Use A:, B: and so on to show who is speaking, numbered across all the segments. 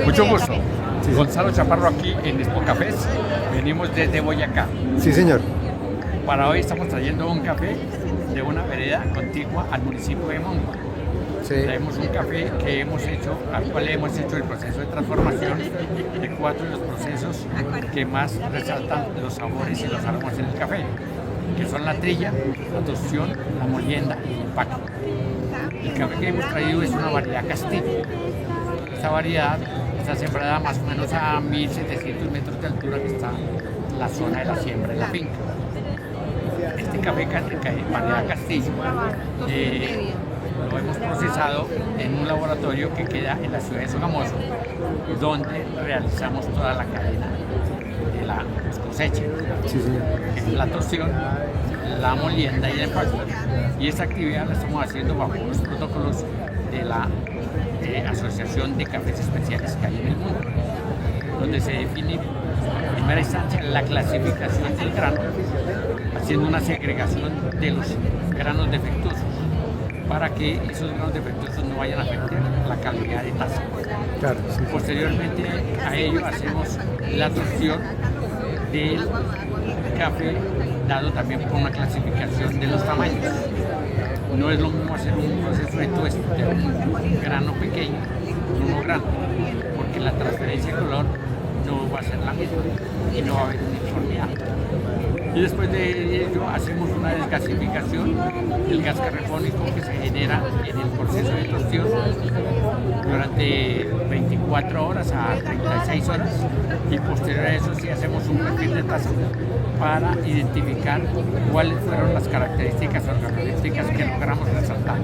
A: Mucho gusto.
B: Sí.
A: Gonzalo Chaparro aquí en Expo Cafés. Venimos desde Boyacá.
B: Sí, señor.
A: Para hoy estamos trayendo un café de una vereda contigua al municipio de Mongo.
B: Sí.
A: Traemos un café que hemos hecho, al cual hemos hecho el proceso de transformación de 4 de los procesos que más resaltan los sabores y los aromas en el café, que son la trilla, la tostión, la molienda y el empaque. El café que hemos traído es una variedad Castillo. Esta variedad está sembrada más o menos a 1700 metros de altura, que está en la zona de la siembra de la finca. Este café variedad Castillo lo hemos procesado en un laboratorio que queda en la ciudad de Sogamoso, donde realizamos toda la cadena de la cosecha,
B: Sí, señor.
A: que es la tostión, la molienda y el empaque. Y esta actividad la estamos haciendo bajo los protocolos de la Asociación de Cafés Especiales que hay en el mundo, donde se define en primera instancia la clasificación del grano, haciendo una segregación de los granos defectuosos, para que esos granos defectuosos no vayan a afectar la calidad de taza.
B: Claro, sí.
A: Posteriormente a ello hacemos la tostión del café, dado también por una clasificación de los tamaños. No es lo mismo hacer un proceso de tueste de un grano pequeño con uno grande, porque la transferencia de color no va a ser la misma y no va a haber uniformidad. Y después de ello hacemos una desgasificación del gas carbónico que se genera en el proceso de tostión durante 24 horas a 36 horas, y posterior a eso sí hacemos un perfil de taza para identificar cuáles fueron las características organolépticas que logramos resaltar,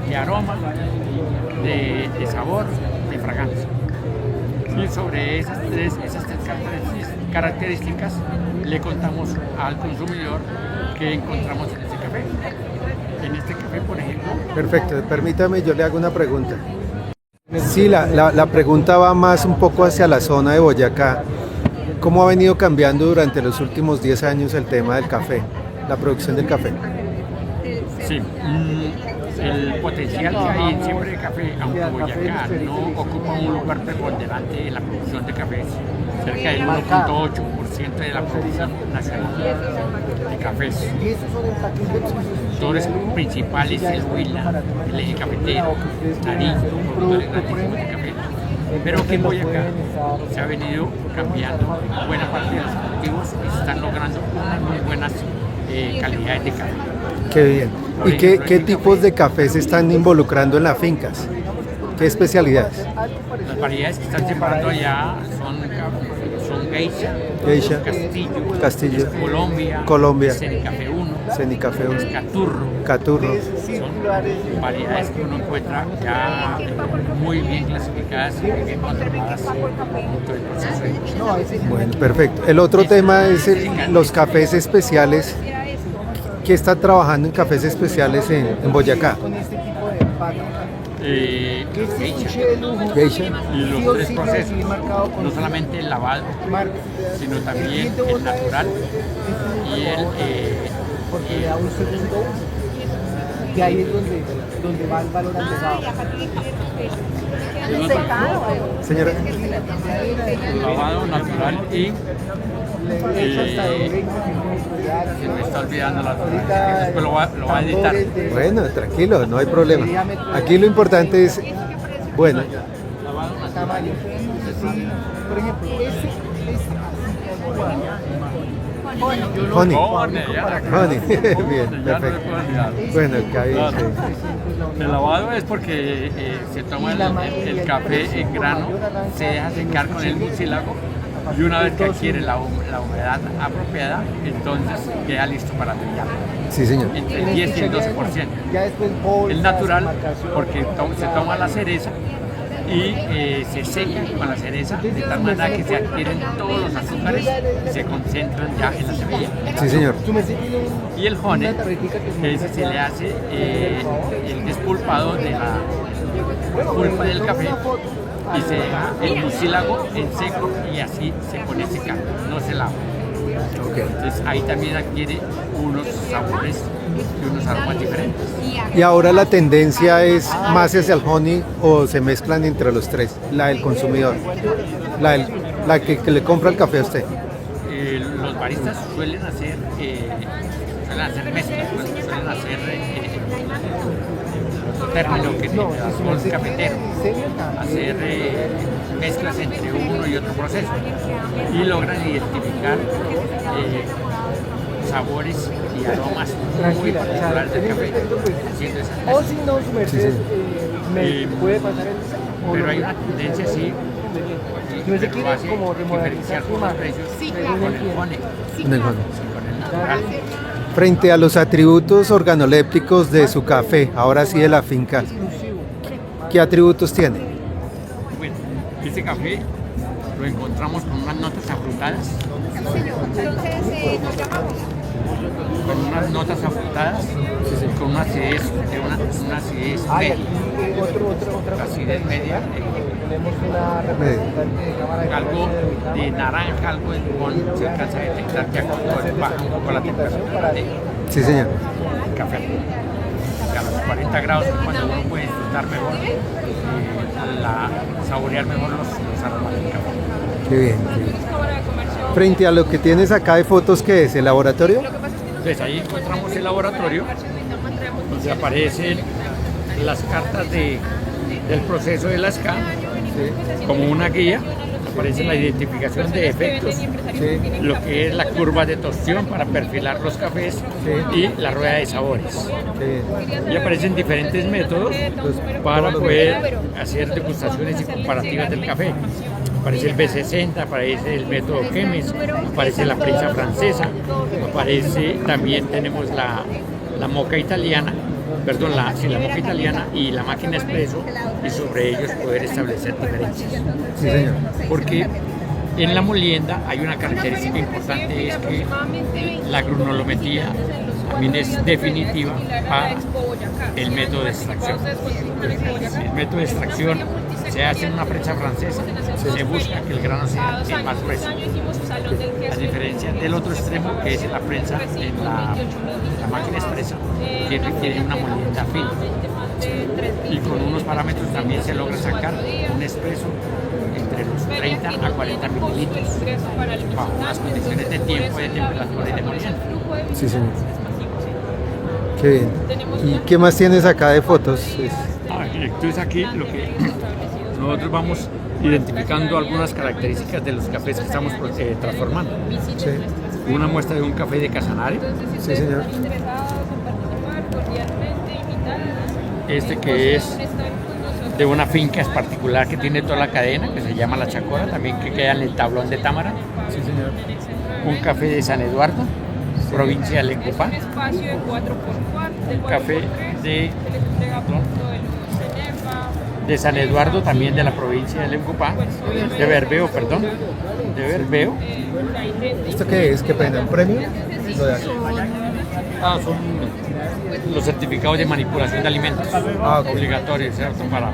A: de aroma, de sabor, de fragancia. Y sobre esas tres características le contamos al consumidor que encontramos en este café. En este café, por ejemplo...
B: Perfecto, permítame, yo le hago una pregunta. Sí, la pregunta va más un poco hacia la zona de Boyacá. ¿Cómo ha venido cambiando durante los últimos 10 años el tema del café, la producción del café?
A: Sí, el potencial que hay en siembra de café, aunque Boyacá no ocupa un lugar preponderante en la producción de cafés, cerca del 1.8% de la producción nacional de cafés. Productores principales es Huila, el eje cafetero, Nariño, productores grandísimos de café. Pero que en Boyacá se ha venido cambiando buena parte de los cultivos y se están logrando unas muy buenas calidades de café.
B: Qué bien. ¿Y qué tipos de café se están involucrando en las fincas? ¿Qué especialidades?
A: Las variedades que están separando allá son Geisha, Castillo,
B: Colombia,
A: Cenicafé 1,
B: Cenicafé 1,
A: Caturro. Son variedades que uno encuentra ya muy bien clasificadas y muy bien controladas dentro del proceso de...
B: Bueno, perfecto. El otro tema es los cafés especiales. ¿Qué está trabajando en cafés especiales en Boyacá?
A: Geisha y los tres procesos, no solamente el lavado, sino también el natural y
C: porque da un segundo uso. Y ahí es donde va el valor agregado.
B: Señora.
A: lavado natural y se me está olvidando la otra. Después lo va a editar.
B: Bueno, tranquilo, no hay problema. Aquí lo importante es, bueno,
C: Tamaño. Sí, por ejemplo,
B: honey.
A: Honey,
B: Bien,
A: ya no
B: perfecto.
A: me puedo olvidar.
B: Bueno, Cabi,
A: Claro.
B: sí.
A: El lavado es porque se toma el café en grano, se deja secar con el mucílago y una vez que adquiere la humedad apropiada, entonces queda listo para trillar.
B: Sí, señor.
A: Entre el 10 y el 12%. El natural, porque se toma la cereza y se sella con la cereza de tal manera que se adquieren todos los azúcares y se concentran ya en la semilla.
B: Sí, señor.
A: Y el honey, que ese se le hace el despulpado de la pulpa del café y se deja el mucílago en seco y así se pone a secar, no se lava.
B: Ok.
A: Entonces ahí también adquiere unos sabores y unos aromas diferentes.
B: Y ahora la tendencia es más hacia el honey o se mezclan entre los tres, la del consumidor, la que le compra el café a usted.
A: Los baristas suelen hacer mezclas, suelen hacer otro término que es cafetero, hacer mezclas entre uno y otro proceso y logran identificar sabores y aromas muy particulares del café haciendo esas
C: O
A: mezclas.
C: si no, su merced, me puede pasar el...
A: Pero hay una tendencia así
C: No se
A: pero
C: quiere
A: hace
C: como remodernizar
A: diferenciar
C: su
A: por los
C: imagen.
A: precios
C: Sí,
A: con
C: claro.
A: el honey,
B: En el honey.
A: con el natural.
B: Frente a los atributos organolépticos de su café, ahora sí de la finca, ¿qué atributos tiene?
A: Bueno, este café lo encontramos con unas notas afrutadas, con unas notas afrutadas, con una acidez, una acidez
C: Ay,
A: media,
C: aquí otra
A: la acidez media,
C: tenemos una representante de Cámara de
A: algo
C: Comercio de Vital.
A: de naranja, algo de limón, se alcanza a detectar que a control baja un poco la temperatura del
B: Sí, señor.
A: café. Y a los 40 grados es cuando uno puede disfrutar mejor, saborear mejor los aromas del café.
B: Qué bien, qué bien. Frente a lo que tienes acá de fotos, ¿qué es? ¿El laboratorio?
A: Entonces ahí encontramos el laboratorio donde aparecen las cartas del proceso de la SCA como una guía, aparece la identificación de efectos, lo que es la curva de tostión para perfilar los cafés y la rueda de sabores.
B: Qué bien.
A: Y aparecen diferentes métodos para poder hacer degustaciones y comparativas del café. Aparece el B60, aparece el método Chemes, aparece la prensa francesa, aparece también tenemos la moca italiana, perdón, la moca italiana y la máquina expreso, y sobre ellos poder establecer diferencias.
B: Sí, señor.
A: Porque en la molienda hay una característica importante, es que la granulometría también es definitiva para el método de extracción. El método de extracción se hace en una prensa francesa, se busca que el grano sea el más grueso. A diferencia del otro extremo, que es la prensa en la máquina expresa, que requiere una molienda fina. Y con unos parámetros también se logra sacar un expreso entre los 30 a 40 mililitros bajo unas condiciones de tiempo, de temperatura y de molienda.
B: Sí, señor. Qué bien. ¿Y qué más tienes acá de fotos?
A: Entonces aquí lo que nosotros vamos identificando algunas características de los cafés que estamos transformando.
B: Sí,
A: Una muestra de un café de Casanare,
B: sí, señor.
A: este que es de una finca particular que tiene toda la cadena, que se llama La Chacora, también que queda en el tablón de Támara.
B: Sí, señor.
A: Un café de San Eduardo, provincia de Lencupá. Un café de San Eduardo, también de la provincia de Lencupá, de Berbeo, perdón, de Berbeo.
B: ¿Esto qué es? ¿Qué pena? ¿Un premio? Lo de aquí.
A: Son los certificados de manipulación de alimentos,
B: Ok.
A: obligatorios, ¿cierto? Para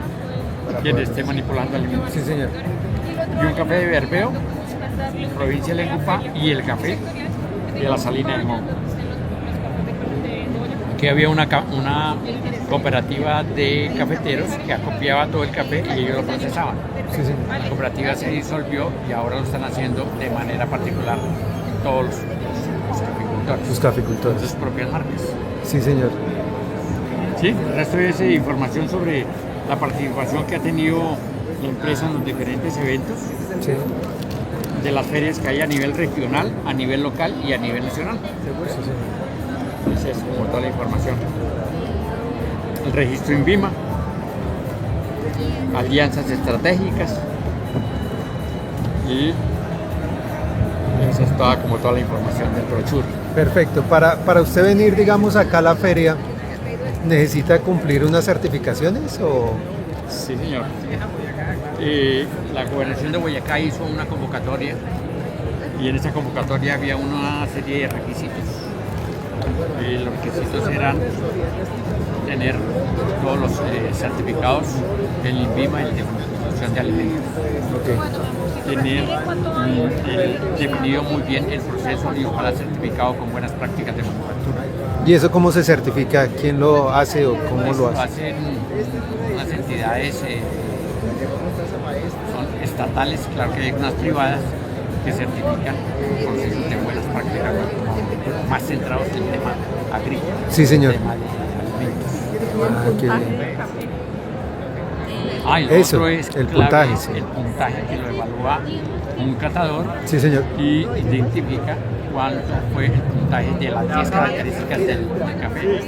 A: quien esté manipulando alimentos.
B: Sí, señor.
A: Y un café de Berbeo, provincia de Lencupá, y el café de la Salina de Mongo. Aquí había una cooperativa de cafeteros que acopiaba todo el café y ellos lo procesaban.
B: Sí, señor.
A: La cooperativa se disolvió y ahora lo están haciendo de manera particular todos los caficultores,
B: Sus caficultores.
A: sus propias marcas.
B: Sí, señor.
A: Sí, el resto es información sobre la participación que ha tenido la empresa en los diferentes eventos
B: Sí.
A: de las ferias que hay a nivel regional, a nivel local y a nivel nacional.
B: Sí, señor.
A: Esa es como toda la información. El registro INVIMA, alianzas estratégicas y esa es toda la información del brochure.
B: Perfecto. Para usted venir, digamos, acá a la feria, ¿necesita cumplir unas certificaciones o...?
A: Sí, señor. La gobernación de Boyacá hizo una convocatoria y en esa convocatoria había una serie de requisitos. Los requisitos eran tener todos los certificados del INVIMA y el de producción de alimentos.
B: Ok.
A: Tener definido muy bien el proceso y ojalá certificado con buenas prácticas de manufactura.
B: ¿Y eso cómo se certifica? ¿Quién lo hace o cómo
A: Eso
B: lo
A: lo
B: hace?
A: hacen unas entidades, son estatales, claro que hay unas privadas que certifican procesos de buenas prácticas más centrados en el tema agrícola.
B: Sí, señor.
A: El tema de alimentos.
B: Ah, qué bien.
A: Ah, y lo
B: Eso,
A: otro es
B: el
A: clave,
B: puntaje, sí.
A: el puntaje que lo evalúa un catador
B: Sí, señor.
A: y identifica cuánto fue el puntaje de las 10 características del café: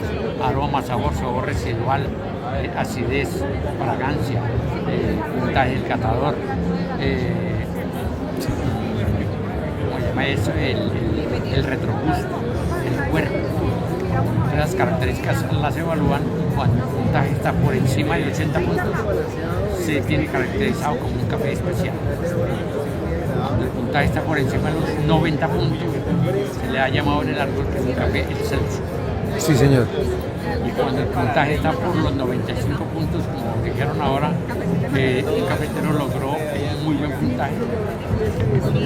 A: aroma, sabor residual, acidez, fragancia, puntaje del catador, ¿cómo se llama eso? El retrogusto, el cuerpo. Las características las evalúan cuando el puntaje está por encima de 80 puntos, se tiene caracterizado como un café especial. Cuando el puntaje está por encima de los 90 puntos, se le ha llamado en el árbol que es un café excelso.
B: Sí, señor.
A: Y cuando el puntaje está por los 95 puntos, como dijeron ahora, el cafetero logró un muy buen puntaje,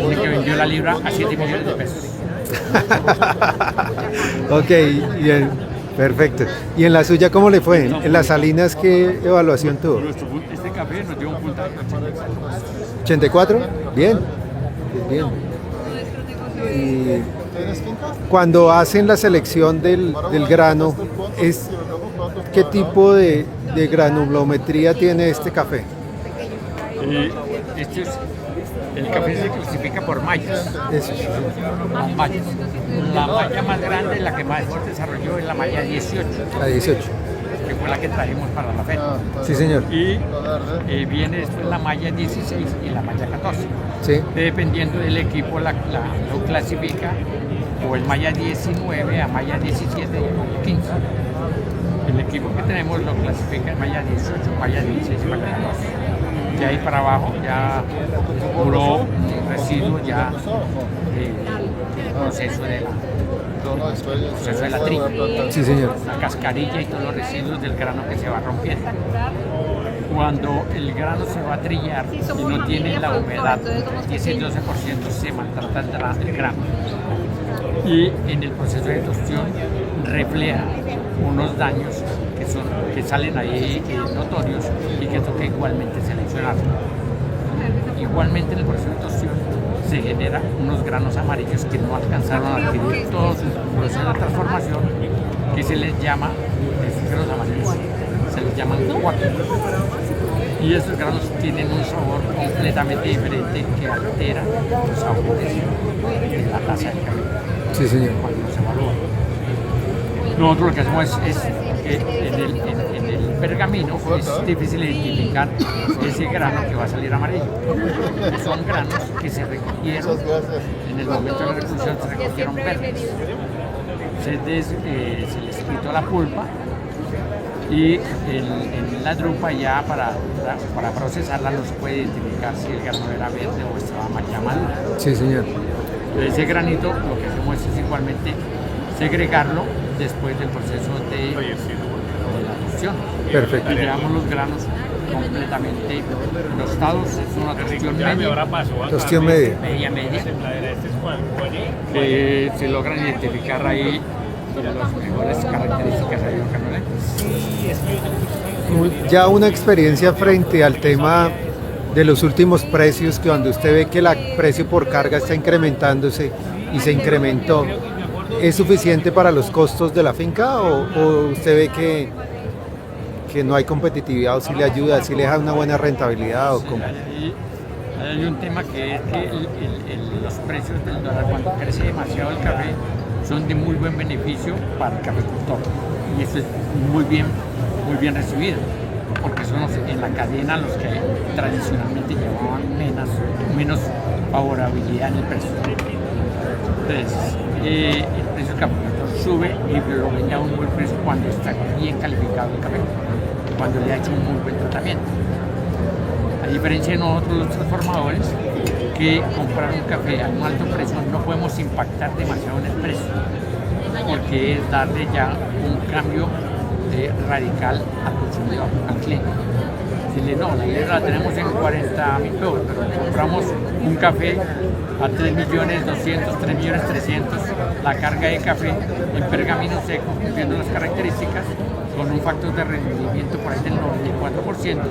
A: de que vendió la libra a 7 millones de pesos.
B: Ok, bien, perfecto. ¿Y en la suya cómo le fue? ¿En las Salinas qué evaluación tuvo?
A: Este café nos dio un puntaje de 84.
B: 84, bien, bien. Y cuando hacen la selección del grano, ¿qué tipo de granulometría tiene este café?
A: El café se clasifica por mallas.
B: Eso, sí, sí.
A: Las mallas. La malla más grande, la que más se desarrolló, es la malla 18,
B: La 18.
A: que fue la que trajimos para la feria.
B: Sí, señor.
A: Y viene después la malla 16 y la malla 14.
B: Sí,
A: Dependiendo del equipo, lo clasifica o el malla 19 a malla 17 o 15. El equipo que tenemos lo clasifica en malla 18, malla 16 y malla 14. De ahí para abajo ya puro residuo, ya el proceso de la trilla,
B: sí, señor.
A: la cascarilla y todos los residuos del grano que se va rompiendo. Cuando el grano se va a trillar y no tiene la humedad, 10 y 12%, se maltrata el grano. Y en el proceso de tostión refleja unos daños que salen ahí notorios y que toca igualmente seleccionar. Igualmente en el proceso de tostión se generan unos granos amarillos que no alcanzaron a adquirir todo su proceso de transformación, que se les llama, esos granos amarillos se les llaman cuatro. Y estos granos tienen un sabor completamente diferente que altera los sabores de la taza del café.
B: Sí, señor.
A: Cuando se evalúa. Nosotros lo que hacemos es que en el pergamino es difícil identificar ese grano que va a salir amarillo. Son granos que se recogieron en el momento de la reproducción, se recogieron verdes. Se les quitó la pulpa y en la drupa ya para procesarla no se puede identificar si el grano era verde o estaba ya maduro.
B: Sí, señor.
A: Ese granito lo que hacemos es igualmente segregarlo después del proceso de la tostión.
B: Perfecto.
A: Y llevamos los granos completamente tostados, es una tostión media.
B: Tostión media.
A: Media. Se logran identificar ahí las mejores características de los canoletas.
B: Ya una experiencia frente al tema de los últimos precios, que cuando usted ve que el precio por carga está incrementándose y se incrementó, ¿es suficiente para los costos de la finca o usted ve que no hay competitividad o si le ayuda, si le deja una buena rentabilidad o cómo?
A: Hay un tema que es que los precios del dólar, cuando crece demasiado el café, son de muy buen beneficio para el cafecultor y eso es muy bien recibido, porque son en la cadena los que tradicionalmente llevaban menos favorabilidad en el precio. Entonces, el precio del cafecultor sube y lo vende a un buen precio cuando está bien calificado el café, cuando le ha hecho un muy buen tratamiento. A diferencia de nosotros los transformadores, que comprar un café a un alto precio no podemos impactar demasiado en el precio, porque es darle ya un cambio radical al consumidor, al cliente. Decirle, no, la libra la tenemos en 40.000 pesos, pero compramos un café a 3.200.000, 3.300.000, la carga de café en pergamino seco, cumpliendo las características, con un factor de rendimiento por ahí del 94%,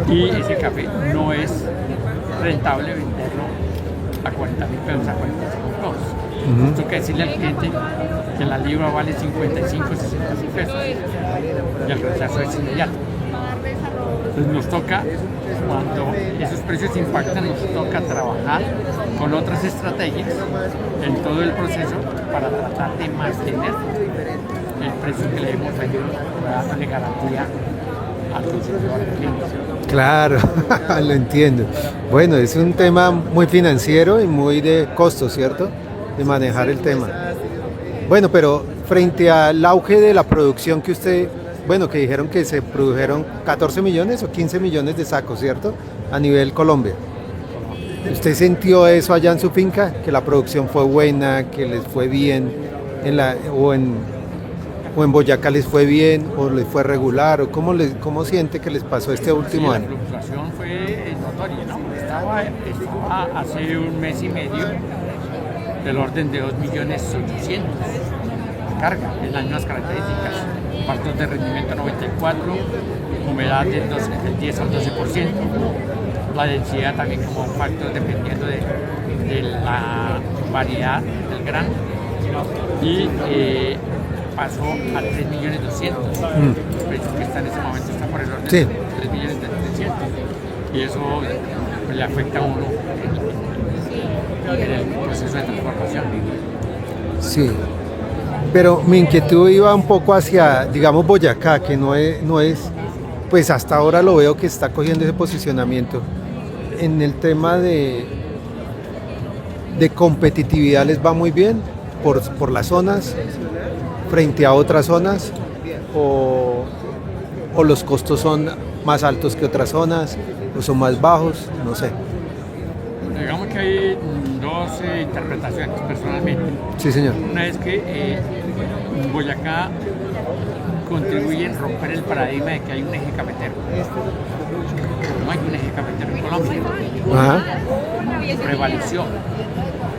A: y ese café no es rentable venderlo a 40.000 pesos, a 45 pesos. Esto que decirle al cliente que la libra vale 55, 60 pesos y el rechazo es inmediato. Entonces nos toca, cuando esos precios impactan, nos toca trabajar con otras estrategias en todo el proceso para tratar de mantener el precio que le hemos vendido, dándole garantía al consumidor, al cliente.
B: Claro, lo entiendo. Bueno, es un tema muy financiero y muy de costo, ¿cierto? De manejar el tema. Bueno, pero frente al auge de la producción que usted, bueno, que dijeron que se produjeron 14 millones o 15 millones de sacos, ¿cierto? A nivel Colombia. ¿Usted sintió eso allá en su finca? ¿Que la producción fue buena, que les fue bien, o en Boyacá les fue bien, o les fue regular, o cómo siente que les pasó este último año?
A: La fluctuación fue notoria, ¿no? Estaba hace un mes y medio del orden de 2.800.000 carga, en las mismas características, factor de rendimiento 94, humedad del 10 al 12%, la densidad también como un factor dependiendo de la variedad del grano, y pasó a 3.200.000. El precio que está en ese momento está por el orden de 3.300.000, y eso le afecta a uno en el proceso de transformación.
B: Sí, pero mi inquietud iba un poco hacia, digamos, Boyacá, que no es, pues hasta ahora lo veo que está cogiendo ese posicionamiento. En el tema de competitividad les va muy bien por las zonas, frente a otras zonas, o los costos son más altos que otras zonas, o son más bajos, no sé.
A: Digamos que hay dos interpretaciones personalmente.
B: Sí, señor.
A: Una es que Boyacá contribuye en romper el paradigma de que hay un eje cafetero. No hay un eje cafetero en Colombia.
B: Ajá.
A: Prevaleció,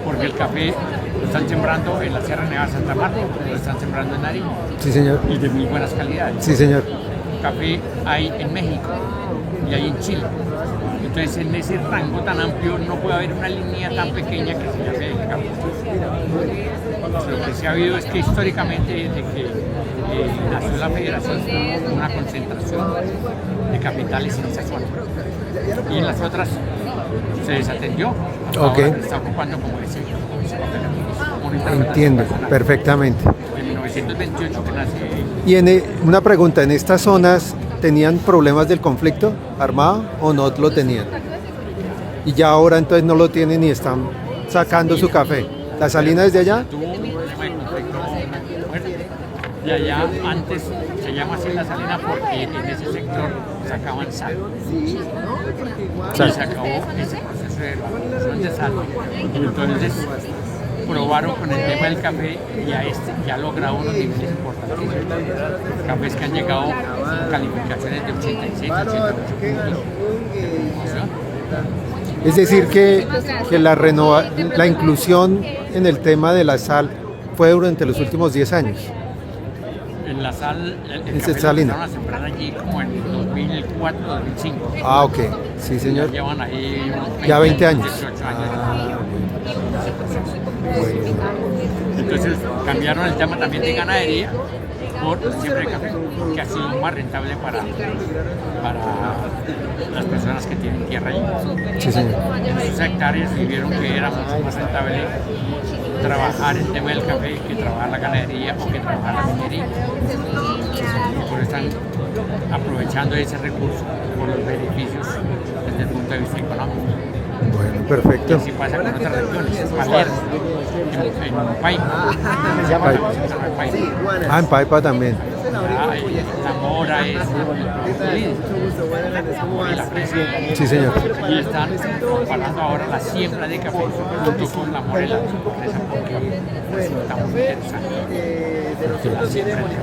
A: porque el café lo están sembrando en la Sierra Nevada de Santa Marta, lo están sembrando en Nariño.
B: Sí, señor.
A: Y de muy buenas calidades.
B: Sí, señor.
A: Café hay en México y hay en Chile. Entonces, en ese rango tan amplio no puede haber una línea tan pequeña que se llame el café. Lo que se ha habido es que históricamente, desde que nació la federación, hubo una concentración de capitales en esa zona. Y en las otras se desatendió.
B: Ok.
A: Ahora se está ocupando como ese papel.
B: Entiendo, perfectamente.
A: En 1928 que nace.
B: Y una pregunta, ¿en estas zonas tenían problemas del conflicto armado o no lo tenían? Y ya ahora entonces no lo tienen y están sacando su café. ¿La salina desde allá?
A: Tuvo un problema de conflicto fuerte. Y allá antes se llama así la salina porque en ese sector sacaban sal. Y se acabó ese proceso de evacuación de sal. Entonces probaron con el tema del café y ya ha logrado unos niveles importantísimos. Cafés que han llegado con calificaciones de 87, 88 puntos de puntuación.
B: Es decir, que la inclusión en el tema de la sal fue durante los últimos 10 años.
A: En la sal, el
B: En
A: café lo
B: salina.
A: empezaron a sembrar allí como en 2004, 2005.
B: Ah, ok. Sí, señor.
A: Ya llevan ahí unos
B: Ya 20 años.
A: 18 años.
B: Ah,
A: Entonces cambiaron el tema también de ganadería por siembra de café, que ha sido más rentable para las personas que tienen tierra allí.
B: sí, señor.
A: En esos hectáreas vieron que era mucho más rentable trabajar el tema del café que trabajar la ganadería o que trabajar la minería. Y por eso están aprovechando ese recurso por los beneficios desde el punto de vista económico.
B: Bueno,
A: Y
B: perfecto.
A: así pasa con otras regiones, Palermo, en Paipa, se llama
B: Paipa.
A: Paipa.
B: Ah, en Paipa también.
A: La mora es la fresa.
B: Sí, señor.
A: Y están comparando ahora la siembra de café junto con la mora y la fresa porque resulta muy interesante. La siembra de café.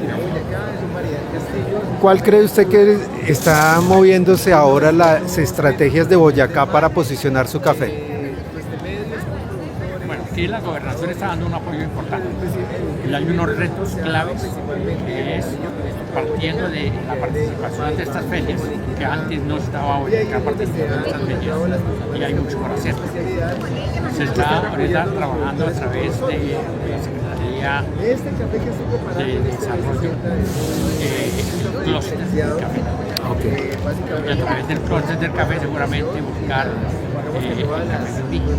B: ¿Cuál cree usted que está moviéndose ahora las estrategias de Boyacá para posicionar su café?
A: Bueno, aquí la gobernación está dando un apoyo importante y hay unos retos claves que es partiendo de la participación de estas ferias, que antes no estaba Boyacá participando en estas ferias y hay mucho por hacer. Se está ahorita trabajando a través de Secretaría de Desarrollo del clúster del café. Y a través del clúster del café seguramente buscar el café de pico.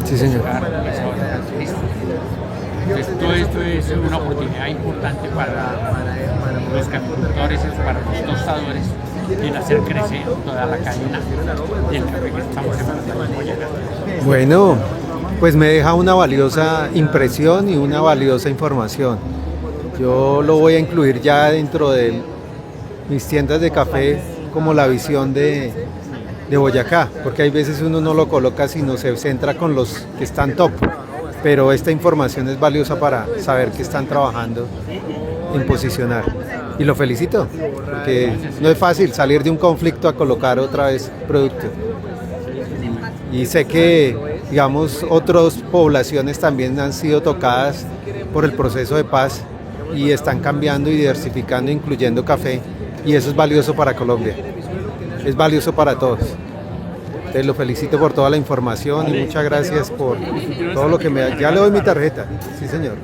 B: Sí, señor.
A: Entonces, todo esto es una oportunidad importante para los caficultores, para los tostadores, en hacer crecer toda la cadena del café que estamos sembrando en Boyacá.
B: Bueno, pues me deja una valiosa impresión y una valiosa información. Yo lo voy a incluir ya dentro de mis tiendas de café como la visión de Boyacá, porque hay veces uno no lo coloca sino se centra con los que están top, pero esta información es valiosa para saber que están trabajando en posicionar. Y lo felicito, porque no es fácil salir de un conflicto a colocar otra vez producto. Y sé que, digamos, otras poblaciones también han sido tocadas por el proceso de paz y están cambiando y diversificando, incluyendo café, y eso es valioso para Colombia, es valioso para todos. Entonces lo felicito por toda la información y muchas gracias por todo lo que me da. Ya le doy mi tarjeta, sí señor.